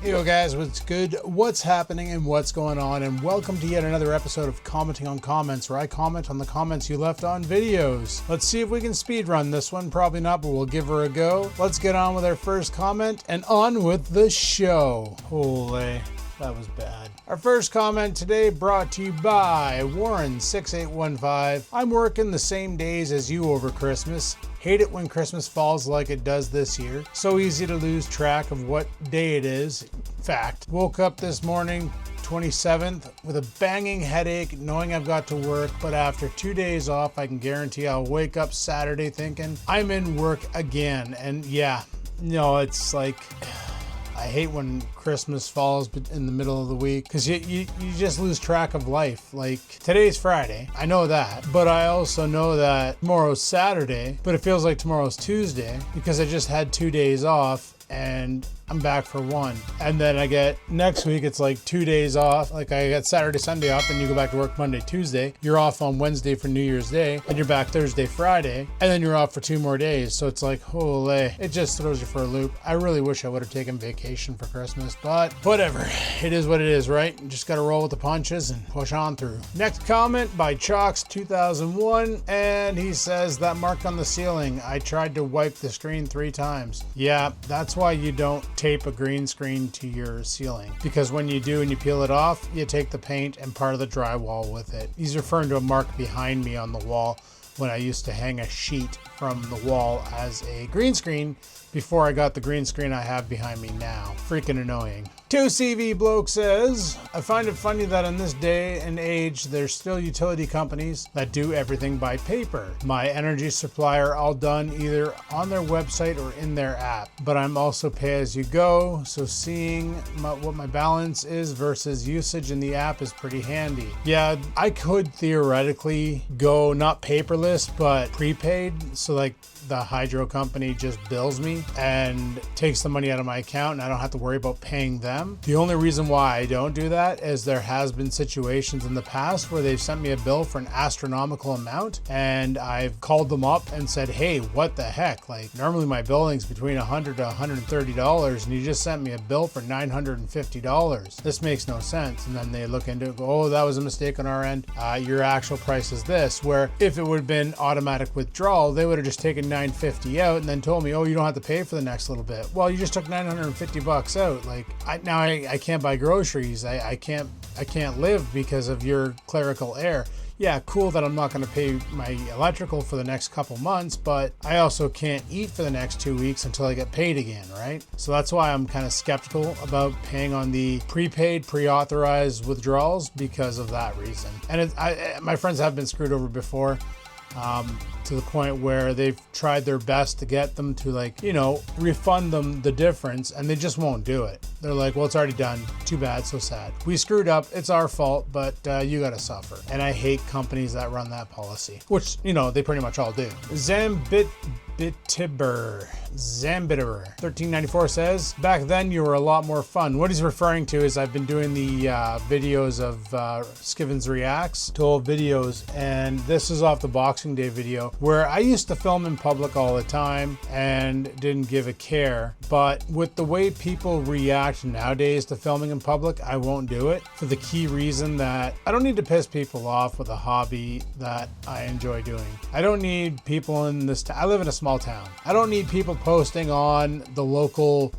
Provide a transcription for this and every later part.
Hey yo guys, what's good? What's happening and what's going on? And welcome to yet another episode of Commenting on Comments, where I comment on the comments you left on videos. Let's see if we can speedrun this one. Probably not, but we'll give her a go. Let's get on with our first comment and on with the show. Holy, that was bad. Our first comment today brought to you by Warren6815. I'm working the same days as you over Christmas. Hate it when Christmas falls like it does this year. So easy to lose track of what day it is. Fact. Woke up this morning, 27th, with a banging headache, knowing I've got to work, but after 2 days off, I can guarantee I'll wake up Saturday thinking I'm in work again. And yeah, no, it's like, I hate when Christmas falls in the middle of the week because you just lose track of life. Like, today's Friday, I know that, but I also know that tomorrow's Saturday, but it feels like tomorrow's Tuesday because I just had 2 days off and I'm back for one. And then I get next week, it's like 2 days off. Like, I got Saturday, Sunday off, and you go back to work Monday, Tuesday. You're off on Wednesday for New Year's Day, and you're back Thursday, Friday, and then you're off for 2 more days. So it's like, holy, it just throws you for a loop. I really wish I would have taken vacation for Christmas, but whatever. It is what it is, right? You just got to roll with the punches and push on through. Next comment by Chalks2001, and he says, that mark on the ceiling, I tried to wipe the screen 3 times. Yeah, that's why you don't tape a green screen to your ceiling, because when you do and you peel it off, you take the paint and part of the drywall with it. He's referring to a mark behind me on the wall when I used to hang a sheet from the wall as a green screen before I got the green screen I have behind me now. Freaking annoying. 2CV Bloke says, I find it funny that in this day and age, there's still utility companies that do everything by paper. My energy supplier all done either on their website or in their app, but I'm also pay as you go. So seeing what my balance is versus usage in the app is pretty handy. Yeah, I could theoretically go not paperless, but prepaid. So like the hydro company just bills me and takes the money out of my account and I don't have to worry about paying them. The only reason why I don't do that is there has been situations in the past where they've sent me a bill for an astronomical amount and I've called them up and said, hey, what the heck? Like, normally my billing's between $100 to $130 and you just sent me a bill for $950. This makes no sense. And then they look into it and go, oh, that was a mistake on our end. Your actual price is this. Where if it would have been automatic withdrawal, they would have just taken $950 out and then told me, oh, you don't have to pay for the next little bit. Well, you just took $950 out. Like, I can't buy groceries. I can't live because of your clerical error. Yeah, cool that I'm not going to pay my electrical for the next couple months, but I also can't eat for the next 2 weeks until I get paid again, right? So that's why I'm kind of skeptical about paying on the prepaid, pre-authorized withdrawals because of that reason. And my friends have been screwed over before. To the point where they've tried their best to get them to, like, you know, refund them the difference and they just won't do it. They're like, well, it's already done. Too bad, so sad. We screwed up. It's our fault, but you gotta suffer. And I hate companies that run that policy, which, you know, they pretty much all do. Zambittiber 1394 says, back then you were a lot more fun. What he's referring to is I've been doing the videos of Skivens Reacts to old videos, and this is off the Boxing Day video where I used to film in public all the time and didn't give a care. But with the way people react nowadays to filming in public, I won't do it for the key reason that I don't need to piss people off with a hobby that I enjoy doing. I don't need people in this I live in a small town. I don't need people posting on the local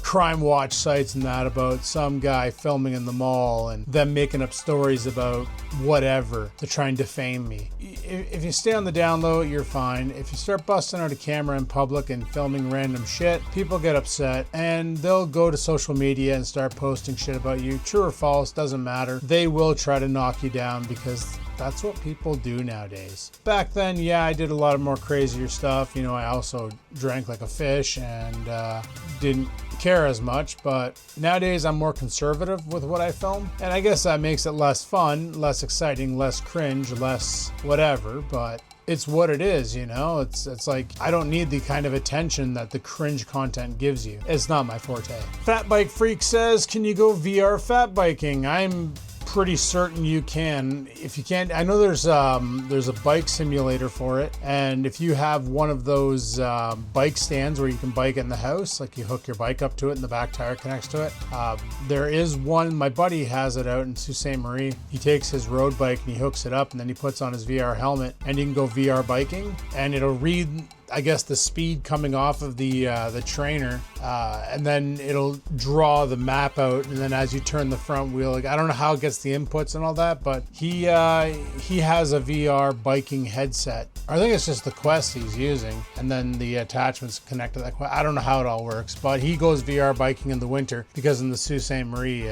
crime watch sites and that about some guy filming in the mall and them making up stories about whatever to try and defame me. If you stay on the down low, you're fine. If you start busting out a camera in public and filming random shit, people get upset and they'll go to social media and start posting shit about you. True or false, doesn't matter. They will try to knock you down because that's what people do nowadays. Back then, yeah, I did a lot of more crazier stuff. You know, I also drank like a fish and didn't care as much, but nowadays I'm more conservative with what I film, and I guess that makes it less fun, less exciting, less cringe, less whatever, but it's what it is, you know? It's like, I don't need the kind of attention that the cringe content gives you. It's not my forte. Fat Bike Freak says, can you go VR fat biking? I'm pretty certain you can. If you can't, I know there's a bike simulator for it, and if you have one of those bike stands where you can bike in the house, like you hook your bike up to it and the back tire connects to it, there is one. My buddy has it out in Sault Ste. Marie. He takes his road bike and he hooks it up, and then he puts on his VR helmet, and you can go VR biking, and it'll read, I guess, the speed coming off of the trainer, and then it'll draw the map out, and then as you turn the front wheel, like, I don't know how it gets the inputs and all that, but he has a VR biking headset. I think it's just the Quest he's using, and then the attachments connect to that Quest. I don't know how it all works, but he goes VR biking in the winter because in the Sault Ste. Marie,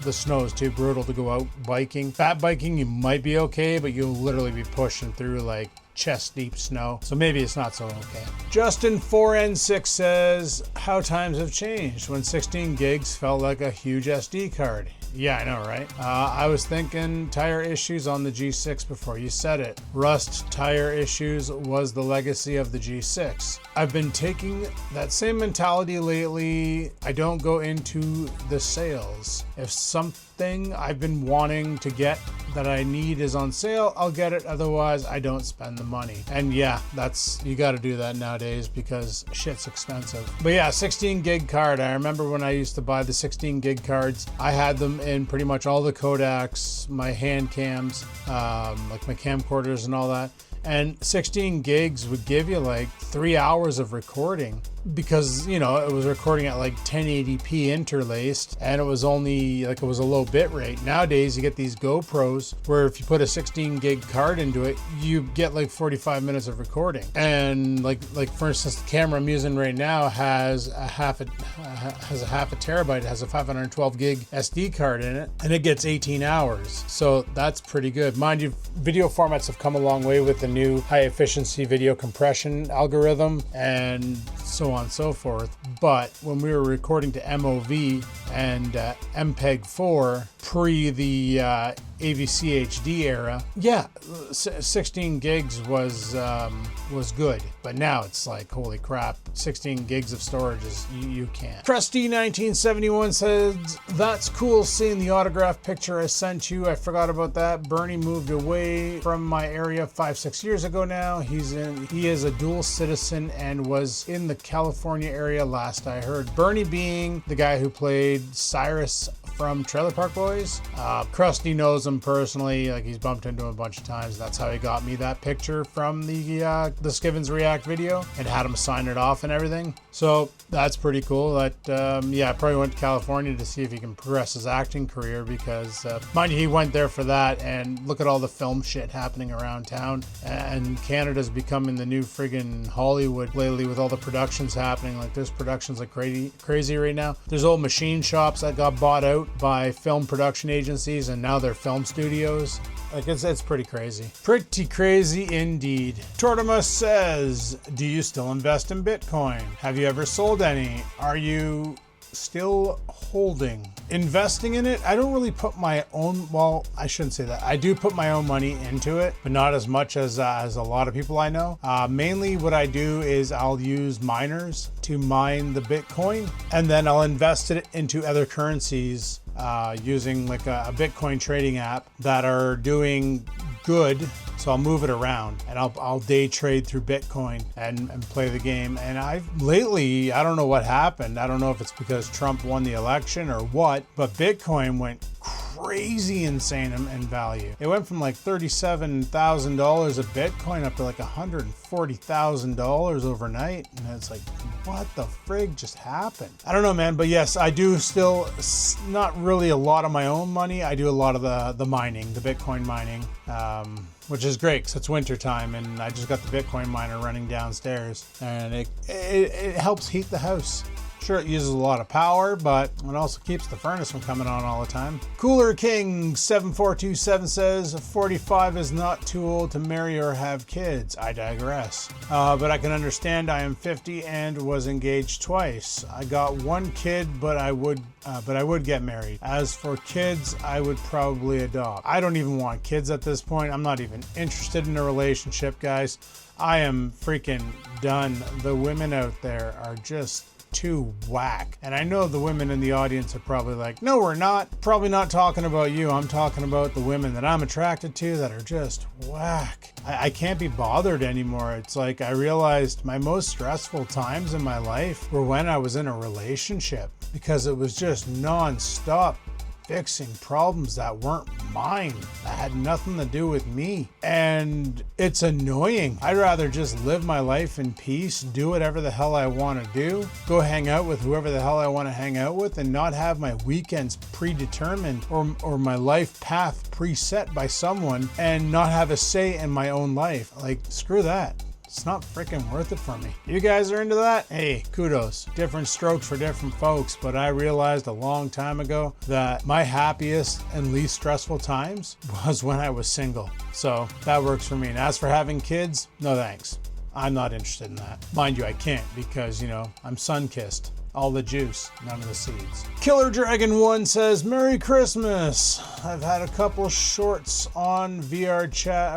the snow is too brutal to go out biking. Fat biking, you might be okay, but you'll literally be pushing through like chest deep snow, so maybe it's not so okay. Justin 4N6 says, how times have changed when 16 gigs felt like a huge SD card. Yeah, I know, right? I was thinking tire issues on the G6 before you said it. Rust tire issues was the legacy of the G6. I've been taking that same mentality lately. I don't go into the sales. If something I've been wanting to get that I need is on sale, I'll get it. Otherwise, I don't spend the money. And yeah, you got to do that nowadays because shit's expensive. But yeah, 16 gig card. I remember when I used to buy the 16 gig cards, I had them in pretty much all the Kodaks, my hand cams, like my camcorders and all that. And 16 gigs would give you like 3 hours of recording because, you know, it was recording at like 1080p interlaced, and it was only like, it was a low bit rate. Nowadays you get these GoPros where if you put a 16 gig card into it, you get like 45 minutes of recording. And like for instance, the camera I'm using right now has a half a terabyte. It has a 512 gig SD card in it, and it gets 18 hours. So that's pretty good. Mind you, video formats have come a long way with the new high efficiency video compression algorithm and so on and so forth. But when we were recording to MOV and MPEG-4 pre the AVC HD era, yeah, 16 gigs was good. But now it's like, holy crap, 16 gigs of storage is, you can't. Krusty 1971 says, that's cool seeing the autograph picture I sent you. I forgot about that. Bernie moved away from my area 5-6 years ago now. He is a dual citizen and was in the California area last I heard. Bernie being the guy who played Cyrus from Trailer Park Boys. Krusty knows him personally, like he's bumped into him a bunch of times. That's how he got me that picture from the Skivens React video and had him sign it off and everything. So that's pretty cool. That yeah, I probably went to California to see if he can progress his acting career because mind you, he went there for that, and look at all the film shit happening around town, and Canada's becoming the new friggin' Hollywood lately with all the productions happening. Like there's productions like crazy right now. There's old machine shops that got bought out by film production agencies and now they're film studios. Like it's pretty crazy. Pretty crazy indeed. Tortimus says, do you still invest in Bitcoin? Have you ever sold any? Are you still holding? Investing in it, I don't really put my own, well, I shouldn't say that. I do put my own money into it, but not as much as a lot of people I know. Mainly what I do is I'll use miners to mine the Bitcoin, and then I'll invest it into other currencies using like a Bitcoin trading app that are doing good. So I'll move it around and I'll day trade through Bitcoin and play the game. And lately, I don't know what happened. I don't know if it's because Trump won the election or what, but Bitcoin went crazy insane in value. It went from like $37,000 of Bitcoin up to like $140,000 overnight. And it's like, what the frig just happened? I don't know, man. But yes, I do still, not really a lot of my own money. I do a lot of the mining, the Bitcoin mining, which is great because it's winter time and I just got the Bitcoin miner running downstairs, and it helps heat the house. Sure, it uses a lot of power, but it also keeps the furnace from coming on all the time. Cooler King 7427 says 45 is not too old to marry or have kids. I digress. But I can understand. I am 50 and was engaged twice. I got one kid, but I would get married. As for kids, I would probably adopt. I don't even want kids at this point. I'm not even interested in a relationship, guys. I am freaking done. The women out there are just too whack. And I know the women in the audience are probably like, no, we're not. Probably not talking about you. I'm talking about the women that I'm attracted to that are just whack. I can't be bothered anymore. It's like I realized my most stressful times in my life were when I was in a relationship, because it was just non-stop fixing problems that weren't mine, that had nothing to do with me. And it's annoying. I'd rather just live my life in peace, do whatever the hell I want to do, go hang out with whoever the hell I want to hang out with, and not have my weekends predetermined or my life path preset by someone, and not have a say in my own life. Like, screw that. It's not freaking worth it for me. You guys are into that? Hey, kudos. Different strokes for different folks, but I realized a long time ago that my happiest and least stressful times was when I was single. So that works for me. And as for having kids, no thanks. I'm not interested in that. Mind you, I can't because, I'm sun-kissed. All the juice, none of the seeds. Killer Dragon 1 says, Merry Christmas. I've had a couple shorts on VR chat,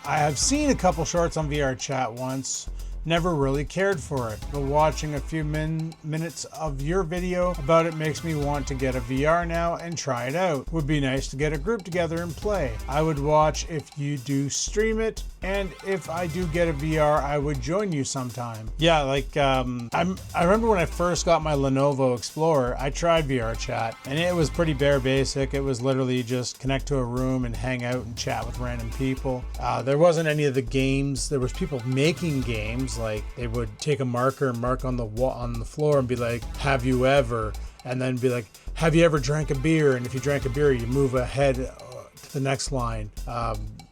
I have seen a couple shorts on VR chat once. Never really cared for it, but watching a few minutes of your video about it makes me want to get a VR now and try it out. Would be nice to get a group together and play. I would watch if you do stream it, and if I do get a VR, I would join you sometime. Yeah, I remember when I first got my Lenovo Explorer, I tried VR chat, and it was pretty bare basic. It was literally just connect to a room and hang out and chat with random people. There wasn't any of the games. There was people making games. Like they would take a marker and mark on the wall, on the floor, and be like, have you ever, and then be like, have you ever drank a beer? And if you drank a beer, you move ahead to the next line,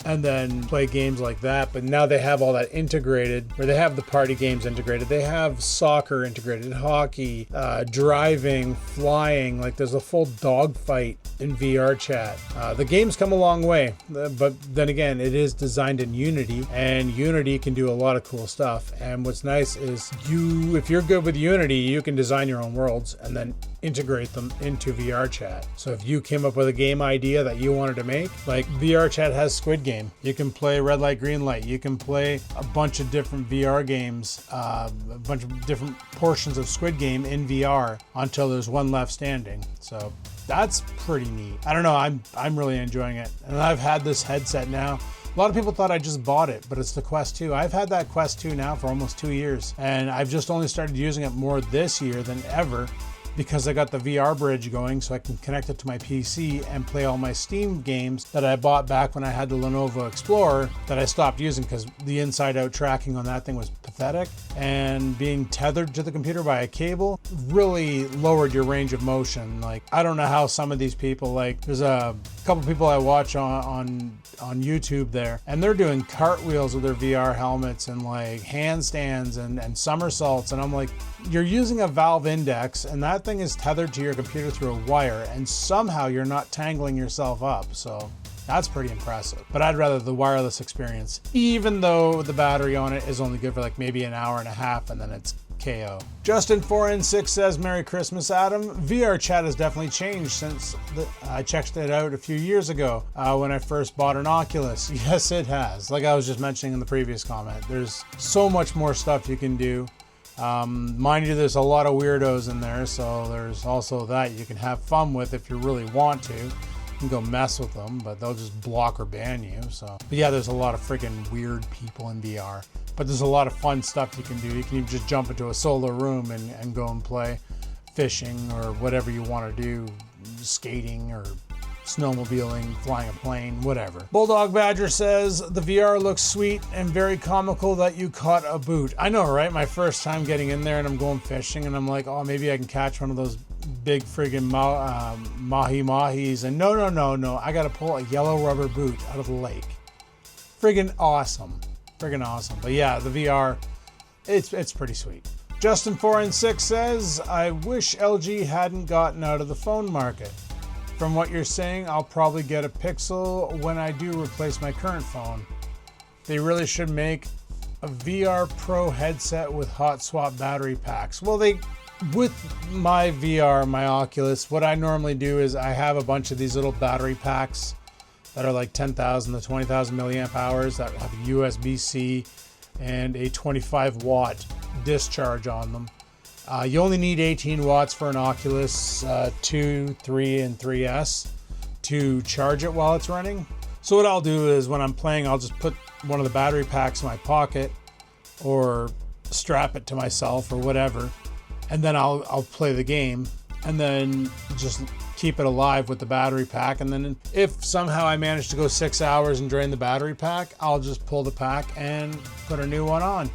and then play games like that. But now they have all that integrated, where they have the party games integrated. They have soccer integrated, hockey, driving, flying. Like there's a full dogfight in VR chat. The game's come a long way, but then again, it is designed in Unity, and Unity can do a lot of cool stuff. And what's nice is if you're good with Unity, you can design your own worlds and then integrate them into VR chat. So if you came up with a game idea that you wanted to make, like VR chat has Squid Game. You can play Red Light, Green Light. You can play a bunch of different VR games, a bunch of different portions of Squid Game in VR until there's one left standing. So that's pretty neat. I don't know, I'm really enjoying it. And I've had this headset now. A lot of people thought I just bought it, but it's the Quest 2. I've had that Quest 2 now for almost 2 years, and I've just only started using it more this year than ever, because I got the VR bridge going so I can connect it to my PC and play all my Steam games that I bought back when I had the Lenovo Explorer that I stopped using because the inside-out tracking on that thing was pathetic, and being tethered to the computer by a cable really lowered your range of motion. Like, I don't know how some of these people, like there's a couple people I watch on YouTube there, and they're doing cartwheels with their VR helmets and like handstands and somersaults, and I'm like, you're using a Valve Index and that thing is tethered to your computer through a wire, and somehow you're not tangling yourself up. So that's pretty impressive. But I'd rather the wireless experience, even though the battery on it is only good for like maybe an hour and a half and then it's KO. Justin4N6 says, Merry Christmas, Adam. VR chat has definitely changed since I checked it out a few years ago when I first bought an Oculus. Yes, it has. Like I was just mentioning in the previous comment, there's so much more stuff you can do. Mind you, there's a lot of weirdos in there, so there's also that you can have fun with if you really want to. You can go mess with them, but they'll just block or ban you. So, but yeah, there's a lot of freaking weird people in VR. But there's a lot of fun stuff you can do. You can even just jump into a solo room and go and play fishing or whatever you want to do, skating or snowmobiling, flying a plane, whatever. Bulldog Badger says, the VR looks sweet and very comical that you caught a boot. I know, right? My first time getting in there and I'm going fishing and I'm like, oh, maybe I can catch one of those big friggin' mahi-mahis. And no, I gotta pull a yellow rubber boot out of the lake. Friggin' awesome. Friggin' awesome. But yeah, the VR, it's pretty sweet. Justin4N6 says, I wish LG hadn't gotten out of the phone market. From what you're saying, I'll probably get a Pixel when I do replace my current phone. They really should make a VR Pro headset with hot swap battery packs. Well, with my VR, my Oculus, what I normally do is I have a bunch of these little battery packs that are like 10,000 to 20,000 milliamp hours that have USB-C and a 25 watt discharge on them. You only need 18 watts for an Oculus 2, 3, and 3S to charge it while it's running. So what I'll do is when I'm playing, I'll just put one of the battery packs in my pocket or strap it to myself or whatever, and then I'll play the game and then just keep it alive with the battery pack. And then if somehow I manage to go 6 hours and drain the battery pack, I'll just pull the pack and put a new one on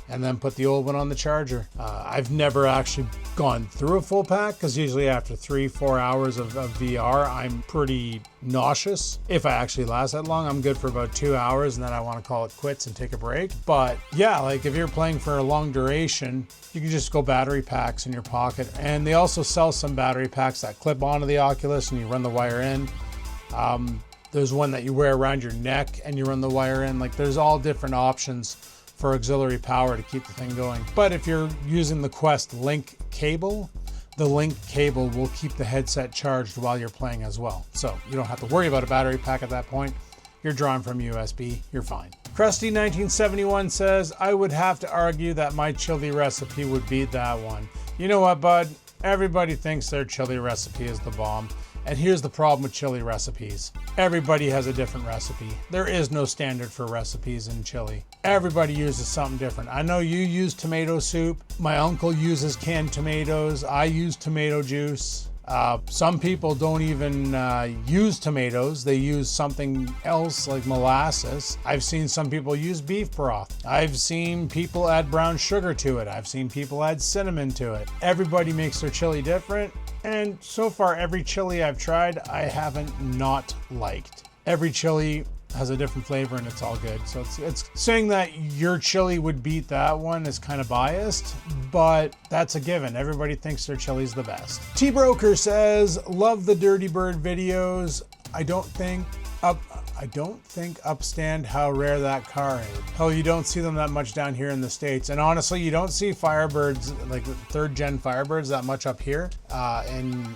and then put the old one on the charger. I've never actually gone through a full pack because usually after 3-4 hours of VR, I'm pretty nauseous. If I actually last that long, I'm good for about 2 hours and then I want to call it quits and take a break. But yeah, like if you're playing for a long duration, you can just go battery packs in your pocket. And they also sell some battery packs that clip onto the Oculus and you run the wire in. There's one that you wear around your neck and you run the wire in. Like there's all different options for auxiliary power to keep the thing going. But if you're using the Quest Link cable, the Link cable will keep the headset charged while you're playing as well. So you don't have to worry about a battery pack at that point. You're drawing from USB, you're fine. Krusty1971 says, I would have to argue that my chili recipe would beat that one. You know what, bud? Everybody thinks their chili recipe is the bomb. And here's the problem with chili recipes. Everybody has a different recipe. There is no standard for recipes in chili. Everybody uses something different. I know you use tomato soup. My uncle uses canned tomatoes. I use tomato juice. Some people don't even use tomatoes. They use something else like molasses. I've seen some people use beef broth. I've seen people add brown sugar to it. I've seen people add cinnamon to it. Everybody makes their chili different. And so far, every chili I've tried, I haven't not liked. Every chili has a different flavor and it's all good. So it's saying that your chili would beat that one is kind of biased, but that's a given. Everybody thinks their chili's the best. T-Broker says, love the Dirty Bird videos. I don't think upstand how rare that car is. Hell, you don't see them that much down here in the States. And honestly, you don't see Firebirds, like 3rd gen Firebirds, that much up here in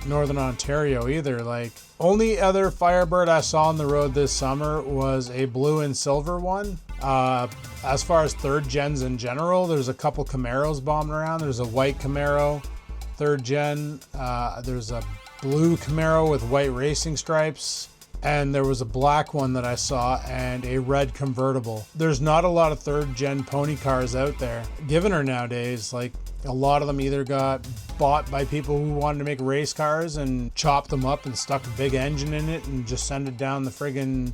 Northern Ontario either. Like, only other Firebird I saw on the road this summer was a blue and silver one. As far as 3rd gens in general, there's a couple Camaros bombing around. There's a white Camaro, 3rd gen. There's a blue Camaro with white racing stripes. And there was a black one that I saw and a red convertible. There's not a lot of 3rd gen pony cars out there. Given her nowadays, like a lot of them either got bought by people who wanted to make race cars and chopped them up and stuck a big engine in it and just send it down the friggin'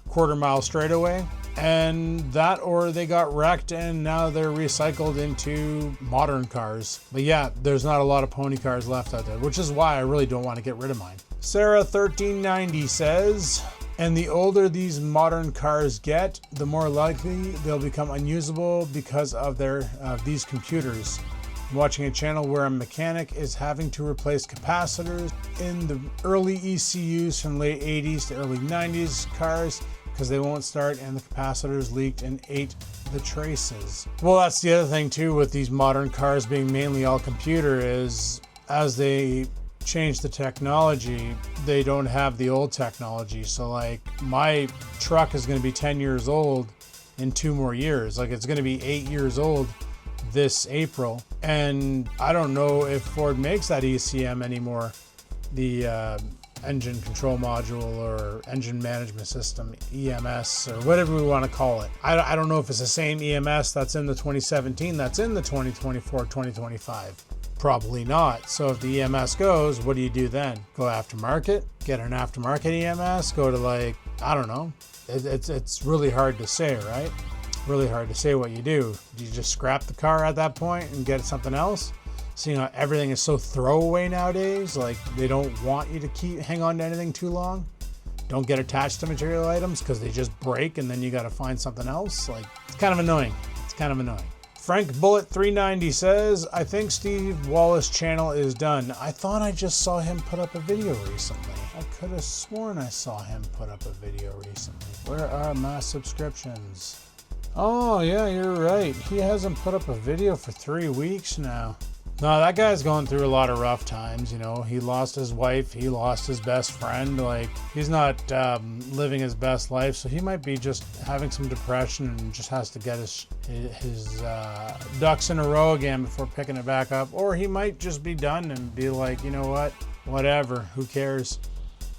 quarter-mile straightaway. And that, or they got wrecked and now they're recycled into modern cars. But yeah, there's not a lot of pony cars left out there, which is why I really don't want to get rid of mine. Sarah1390 says, and the older these modern cars get, the more likely they'll become unusable because of these computers. I'm watching a channel where a mechanic is having to replace capacitors in the early ECUs from late 80s to early 90s cars because they won't start and the capacitors leaked and ate the traces. Well, that's the other thing too with these modern cars being mainly all computer is as they change the technology, they don't have the old technology. So like my truck is going to be 10 years old in 2 more years. Like it's going to be 8 years old this April. And I don't know if Ford makes that ECM anymore. The engine control module or engine management system, EMS, or whatever we want to call it. I don't know if it's the same EMS that's in the 2017, that's in the 2024, 2025. Probably not. So if the EMS goes, what do you do then? Go aftermarket? Get an aftermarket EMS? Go to like, I don't know. It's really hard to say, right? Really hard to say what you do. Do you just scrap the car at that point and get something else? Seeing how everything is so throwaway nowadays, like they don't want you to hang on to anything too long. Don't get attached to material items because they just break and then you got to find something else. Like it's kind of annoying. It's kind of annoying. Frank Bullet 390 says, I think Steve Wallace channel is done. I thought I just saw him put up a video recently. I could have sworn I saw him put up a video recently. Where are my subscriptions? Oh yeah, you're right. He hasn't put up a video for 3 weeks now. No, that guy's going through a lot of rough times, you know. He lost his wife, he lost his best friend. Like, he's not living his best life, so he might be just having some depression and just has to get his ducks in a row again before picking it back up. Or he might just be done and be like, you know what, whatever, who cares?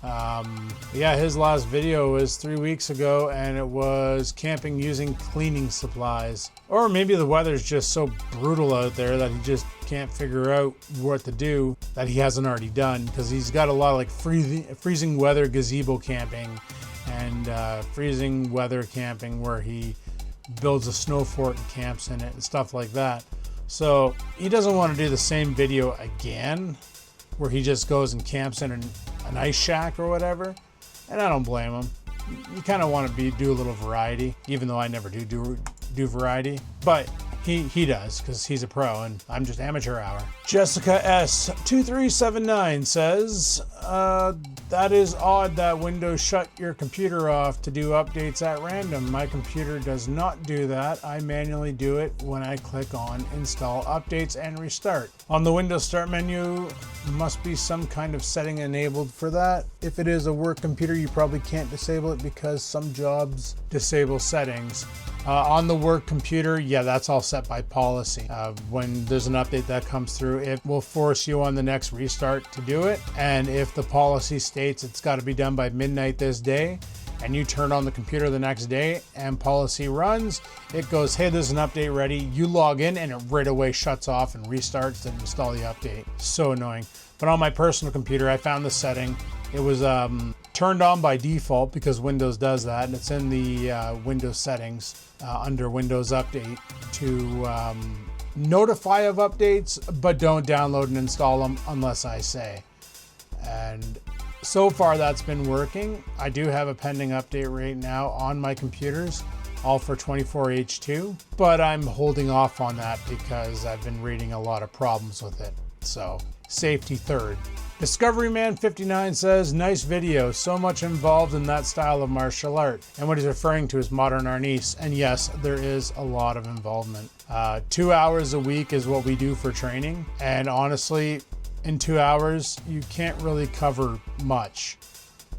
Yeah, his last video was 3 weeks ago, and it was camping using cleaning supplies. Or maybe the weather's just so brutal out there that he just can't figure out what to do that he hasn't already done, because he's got a lot of like freezing weather gazebo camping and freezing weather camping where he builds a snow fort and camps in it and stuff like that. So he doesn't want to do the same video again where he just goes and camps in an ice shack or whatever, and I don't blame him. You kind of want to do a little variety, even though I never do variety, but he does, because he's a pro and I'm just amateur hour. Jessica S2379 says, that is odd that Windows shut your computer off to do updates at random. My computer does not do that. I manually do it when I click on install updates and restart. On the Windows Start menu must be some kind of setting enabled for that. If it is a work computer, you probably can't disable it because some jobs disable settings. On the work computer, yeah, that's all set by policy. When there's an update that comes through, it will force you on the next restart to do it. And if the policy states it's got to be done by midnight this day, and you turn on the computer the next day and policy runs, it goes, hey, there's an update ready. You log in and it right away shuts off and restarts to install the update. So annoying. But on my personal computer, I found the setting. It was turned on by default because Windows does that, and it's in the Windows settings under Windows Update to notify of updates, but don't download and install them unless I say. And so far that's been working. I do have a pending update right now on my computers, all for 24H2, but I'm holding off on that because I've been reading a lot of problems with it. So safety third. Discovery Man 59 says, nice video, so much involved in that style of martial art. And what he's referring to is modern arnis. And yes, there is a lot of involvement. 2 hours a week is what we do for training. And honestly, in 2 hours, you can't really cover much.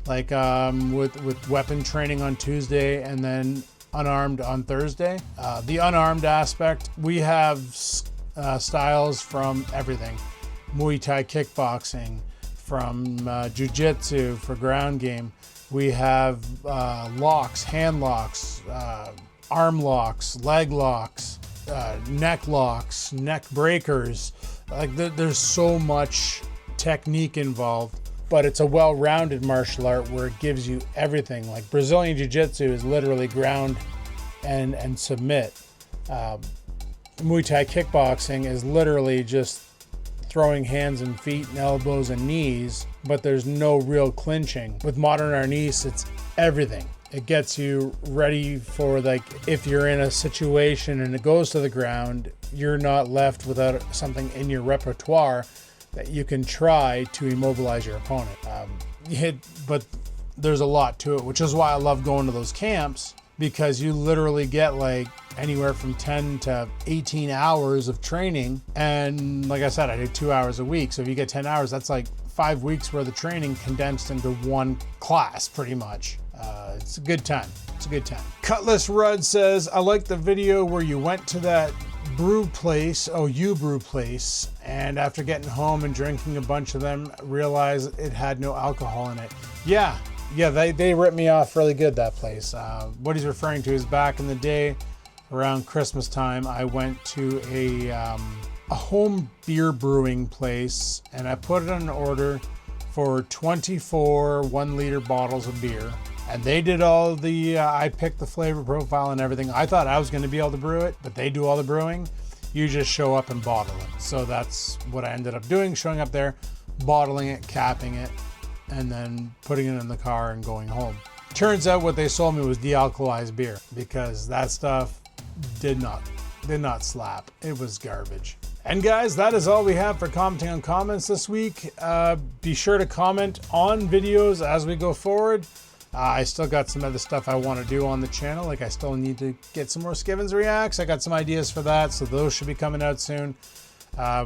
Like with weapon training on Tuesday and then unarmed on Thursday. The unarmed aspect, we have styles from everything. Muay Thai kickboxing, from jiu-jitsu for ground game. We have locks, hand locks, arm locks, leg locks, neck locks, neck breakers. Like there's so much technique involved, but it's a well-rounded martial art where it gives you everything. Like Brazilian jiu-jitsu is literally ground and submit. Muay Thai kickboxing is literally just throwing hands and feet and elbows and knees, but there's no real clinching. With modern arnis, it's everything. It gets you ready for, like, if you're in a situation and it goes to the ground, you're not left without something in your repertoire that you can try to immobilize your opponent. But there's a lot to it, which is why I love going to those camps, because you literally get like anywhere from 10 to 18 hours of training. And like I said, I do 2 hours a week. So if you get 10 hours, that's like 5 weeks worth of training condensed into one class pretty much. It's a good time. It's a good time. Cutlass Rudd says, I like the video where you went to that brew place, brew place, and after getting home and drinking a bunch of them, realized it had no alcohol in it. Yeah, they ripped me off really good, that place. What he's referring to is back in the day, around Christmas time, I went to a home beer brewing place, and I put in an order for 24 1-liter bottles of beer. And they did all the, I picked the flavor profile and everything. I thought I was going to be able to brew it, but they do all the brewing. You just show up and bottle it. So that's what I ended up doing, showing up there, bottling it, capping it, and then putting it in the car and going home. Turns out what they sold me was de-alkalized beer, because that stuff did not slap. It was garbage. And guys, that is all we have for commenting on comments this week. Be sure to comment on videos as we go forward. I still got some other stuff I want to do on the channel. Like I still need to get some more Skivens Reacts. I got some ideas for that, so those should be coming out soon.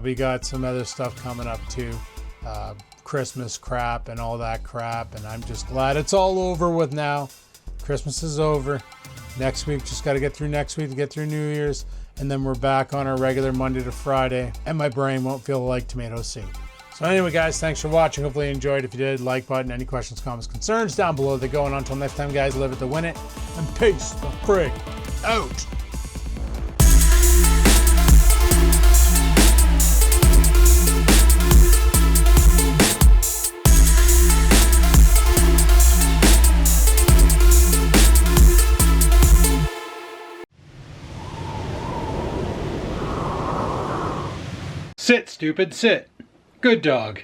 We got some other stuff coming up too. Christmas crap and all that crap, and I'm just glad it's all over with now. Christmas is over. Next week, just got to get through next week to get through New Year's, and then we're back on our regular Monday to Friday, and my brain won't feel like tomato soup. So anyway, guys, thanks for watching. Hopefully you enjoyed. If you did, like button. Any questions, comments, concerns down below. They're going on. Until next time, guys, live it to win it, and peace the frig out. Sit, stupid, sit. Good dog.